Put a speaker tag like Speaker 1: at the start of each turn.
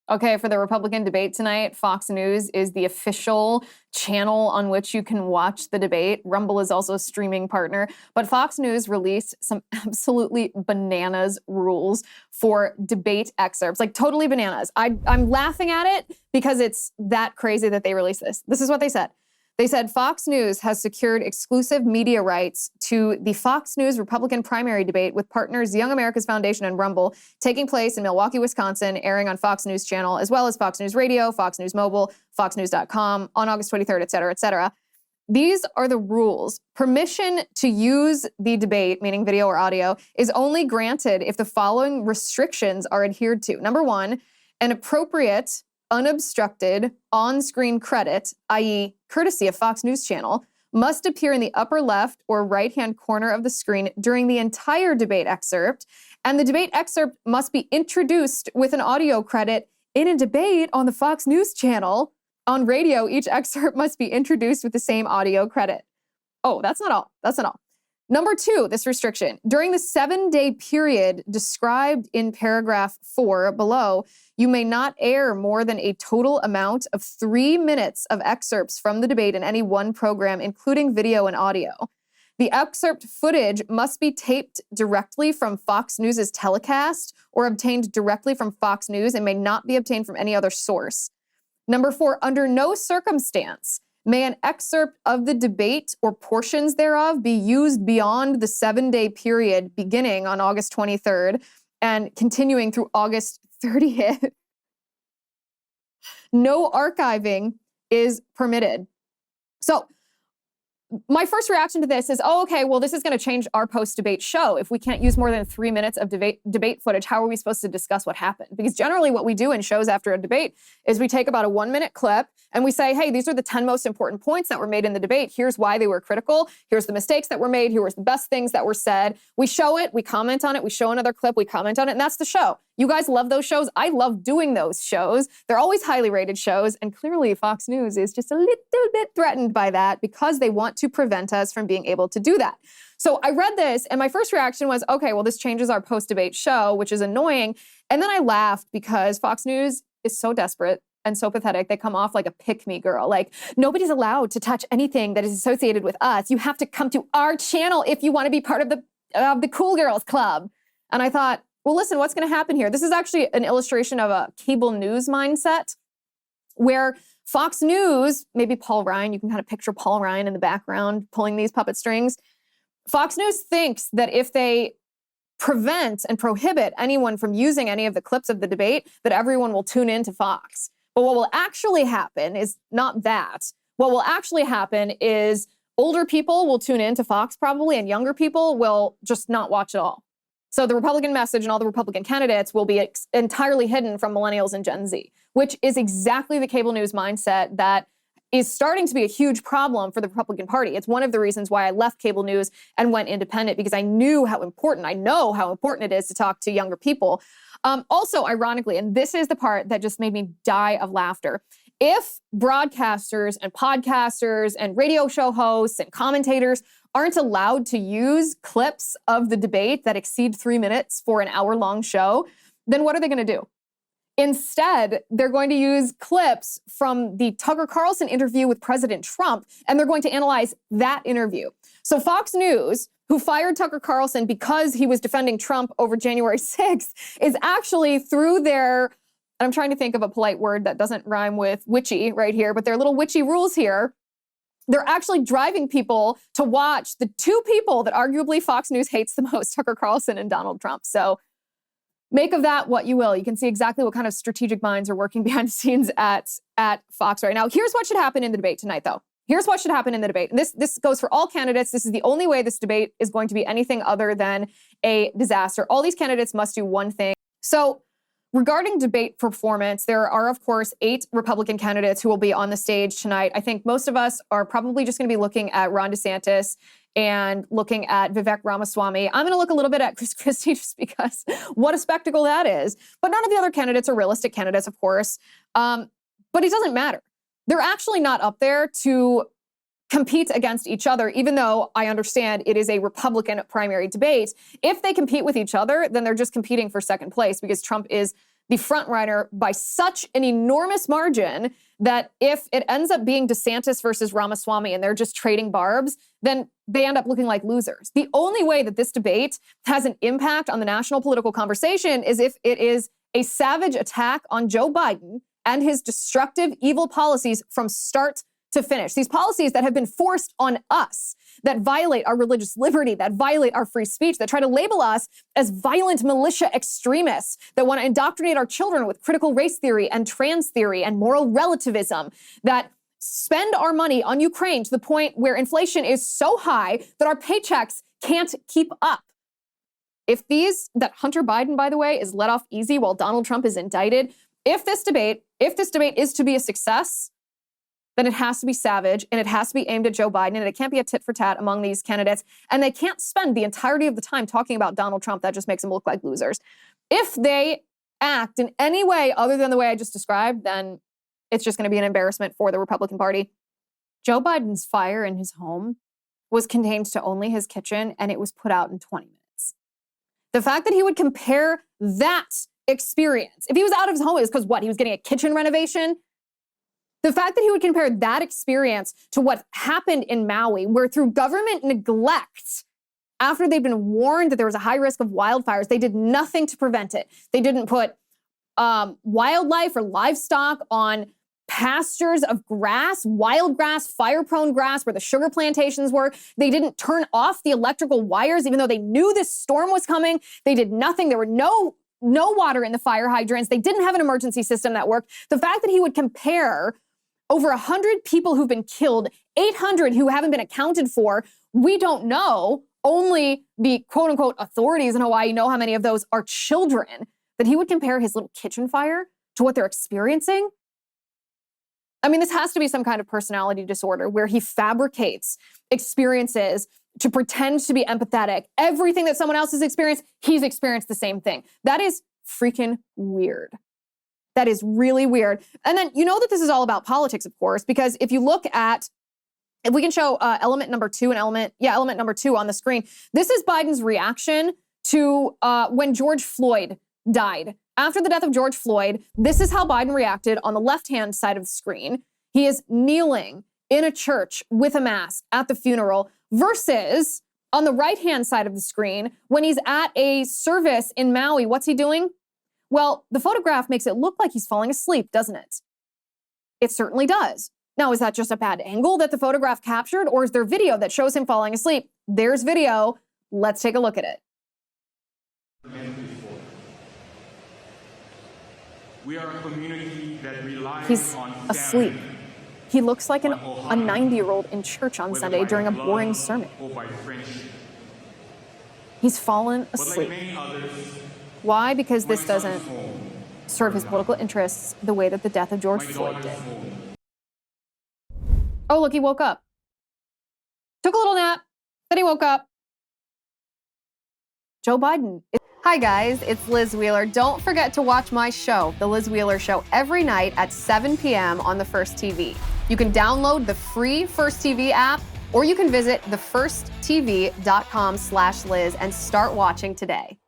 Speaker 1: Okay, for the Republican debate tonight, Fox News is the official channel on which you can watch the debate. Rumble is also a streaming partner. But Fox News released some absolutely bananas rules for debate excerpts, like totally bananas. I'm laughing at it because it's that crazy that they released this. This is what they said. They said Fox News has secured exclusive media rights to the Fox News Republican primary debate with partners Young America's Foundation and Rumble, taking place in Milwaukee, Wisconsin, airing on Fox News Channel, as well as Fox News Radio, Fox News Mobile, foxnews.com on August 23rd, et cetera, et cetera. These are the rules. Permission to use the debate, meaning video or audio, is only granted if the following restrictions are adhered to. Number one, an appropriate, unobstructed on-screen credit, i.e. courtesy of Fox News Channel, must appear in the upper left or right-hand corner of the screen during the entire debate excerpt, and the debate excerpt must be introduced with an audio credit in a debate on the Fox News Channel. On radio, each excerpt must be introduced with the same audio credit. Oh, that's not all. That's not all. Number two, this restriction. During the 7-day period described in paragraph 4 below, you may not air more than a total amount of 3 minutes of excerpts from the debate in any one program, including video and audio. The excerpt footage must be taped directly from Fox News' telecast or obtained directly from Fox News and may not be obtained from any other source. Number 4, under no circumstance may an excerpt of the debate or portions thereof be used beyond the 7-day period beginning on August 23rd and continuing through August 30th. No archiving is permitted. So my first reaction to this is, oh, okay, well, this is going to change our post-debate show. If we can't use more than 3 minutes of debate footage, how are we supposed to discuss what happened? Because generally what we do in shows after a debate is we take about a 1-minute clip and we say, hey, these are the 10 most important points that were made in the debate. Here's why they were critical. Here's the mistakes that were made. Here were the best things that were said. We show it, we comment on it, we show another clip, we comment on it, and that's the show. You guys love those shows. I love doing those shows. They're always highly rated shows, and clearly Fox News is just a little bit threatened by that because they want to prevent us from being able to do that. So I read this, and my first reaction was, okay, well, this changes our post-debate show, which is annoying. And then I laughed because Fox News is so desperate and so pathetic. They come off like a pick-me girl. Like, nobody's allowed to touch anything that is associated with us. You have to come to our channel if you want to be part of the cool girls club. And I thought, well, listen, what's going to happen here? This is actually an illustration of a cable news mindset where Fox News, maybe Paul Ryan, you can kind of picture Paul Ryan in the background pulling these puppet strings. Fox News thinks that if they prevent and prohibit anyone from using any of the clips of the debate, that everyone will tune in to Fox. But what will actually happen is not that. What will actually happen is older people will tune in to Fox probably, and younger people will just not watch at all. So the Republican message and all the Republican candidates will be entirely hidden from millennials and Gen Z, which is exactly the cable news mindset that is starting to be a huge problem for the Republican Party. It's one of the reasons why I left cable news and went independent, because I know how important it is to talk to younger people. Also, ironically, and this is the part that just made me die of laughter, if broadcasters and podcasters and radio show hosts and commentators aren't allowed to use clips of the debate that exceed 3 minutes for an hour-long show, then what are they going to do? Instead, they're going to use clips from the Tucker Carlson interview with President Trump, and they're going to analyze that interview. So Fox News, who fired Tucker Carlson because he was defending Trump over January 6th, is actually through their, and I'm trying to think of a polite word that doesn't rhyme with witchy right here, but their little witchy rules here, they're actually driving people to watch the two people that arguably Fox News hates the most, Tucker Carlson and Donald Trump. So make of that what you will. You can see exactly what kind of strategic minds are working behind the scenes at Fox right now. Here's what should happen in the debate tonight, though. Here's what should happen in the debate. And this goes for all candidates. This is the only way this debate is going to be anything other than a disaster. All these candidates must do one thing. So regarding debate performance, there are, of course, 8 Republican candidates who will be on the stage tonight. I think most of us are probably just going to be looking at Ron DeSantis and looking at Vivek Ramaswamy. I'm going to look a little bit at Chris Christie just because what a spectacle that is. But none of the other candidates are realistic candidates, of course. But it doesn't matter. They're actually not up there to compete against each other, even though I understand it is a Republican primary debate. If they compete with each other, then they're just competing for second place because Trump is the front runner by such an enormous margin that if it ends up being DeSantis versus Ramaswamy and they're just trading barbs, then they end up looking like losers. The only way that this debate has an impact on the national political conversation is if it is a savage attack on Joe Biden and his destructive, evil policies from start to finish. These policies that have been forced on us, that violate our religious liberty, that violate our free speech, that try to label us as violent militia extremists, that want to indoctrinate our children with critical race theory and trans theory and moral relativism, that spend our money on Ukraine to the point where inflation is so high that our paychecks can't keep up. That Hunter Biden, by the way, is let off easy while Donald Trump is indicted, if this debate is to be a success, then it has to be savage and it has to be aimed at Joe Biden and it can't be a tit for tat among these candidates. And they can't spend the entirety of the time talking about Donald Trump. That just makes them look like losers. If they act in any way other than the way I just described, then it's just going to be an embarrassment for the Republican Party. Joe Biden's fire in his home was contained to only his kitchen and it was put out in 20 minutes. The fact that he would compare that experience, if he was out of his home, it was because what? He was getting a kitchen renovation? The fact that he would compare that experience to what happened in Maui, where through government neglect, after they'd been warned that there was a high risk of wildfires, they did nothing to prevent it. They didn't put wildlife or livestock on pastures of grass, wild grass, fire-prone grass where the sugar plantations were. They didn't turn off the electrical wires, even though they knew this storm was coming. They did nothing. There were no water in the fire hydrants. They didn't have an emergency system that worked. The fact that he would compare over 100 people who've been killed, 800 who haven't been accounted for, we don't know. Only the quote-unquote authorities in Hawaii know how many of those are children. That he would compare his little kitchen fire to what they're experiencing. I mean, this has to be some kind of personality disorder where he fabricates experiences to pretend to be empathetic. Everything that someone else has experienced, he's experienced the same thing. That is freaking weird. That is really weird. And then you know that this is all about politics, of course, because if you look at, if we can show element number 2 and element number 2 on the screen, this is Biden's reaction to when George Floyd died. After the death of George Floyd, this is how Biden reacted on the left-hand side of the screen. He is kneeling in a church with a mask at the funeral versus on the right-hand side of the screen when he's at a service in Maui. What's he doing? Well, the photograph makes it look like he's falling asleep, doesn't it? It certainly does. Now, is that just a bad angle that the photograph captured, or is there video that shows him falling asleep? There's video. Let's take a look at it.
Speaker 2: We are a community that relies
Speaker 1: He's
Speaker 2: on
Speaker 1: asleep. He looks like a 90-year-old in church on Sunday during a boring sermon. He's fallen asleep. Why? Because this doesn't serve his political interests the way that the death of George Floyd did. Oh, look, he woke up. Took a little nap, then he woke up. Joe Biden. Hi guys, it's Liz Wheeler. Don't forget to watch my show, The Liz Wheeler Show, every night at 7 p.m. on the First TV. You can download the free First TV app, or you can visit thefirsttv.com/Liz and start watching today.